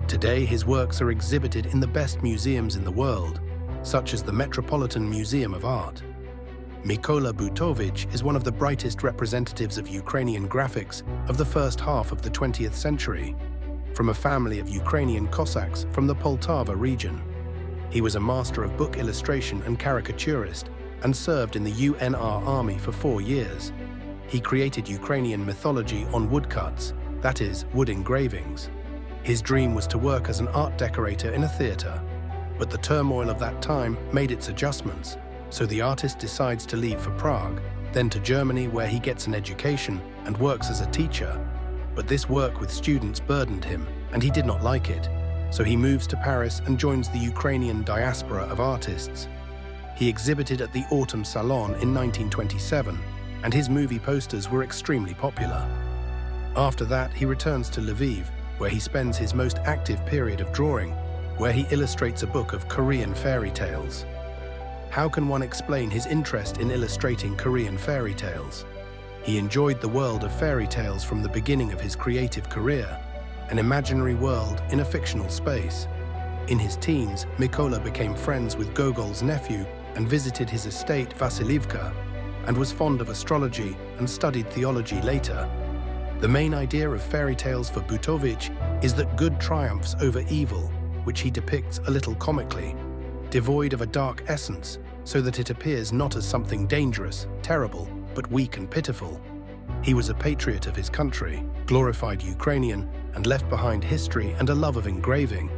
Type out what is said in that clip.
Today, his works are exhibited in the best museums in the world, such as the Metropolitan Museum of Art. Mykola Butovich is one of the brightest representatives of Ukrainian graphics of the first half of the 20th century, from a family of Ukrainian Cossacks from the Poltava region. He was a master of book illustration and caricaturist and served in the UNR army for 4 years. He created Ukrainian mythology on woodcuts, that is, wood engravings. His dream was to work as an art decorator in a theater, but the turmoil of that time made its adjustments, so the artist decides to leave for Prague, then to Germany where he gets an education and works as a teacher. But this work with students burdened him, and he did not like it, so he moves to Paris and joins the Ukrainian diaspora of artists. He exhibited at the Autumn Salon in 1927, and his movie posters were extremely popular. After that, he returns to Lviv, where he spends his most active period of drawing, where he illustrates a book of Korean fairy tales. How can one explain his interest in illustrating Korean fairy tales? He enjoyed the world of fairy tales from the beginning of his creative career, an imaginary world in a fictional space. In his teens, Mykola became friends with Gogol's nephew and visited his estate Vasilivka, and was fond of astrology and studied theology later. The main idea of fairy tales for Butovich is that good triumphs over evil, which he depicts a little comically, devoid of a dark essence, so that it appears not as something dangerous, terrible, but weak and pitiful. He was a patriot of his country, glorified Ukrainian, and left behind history and a love of engraving.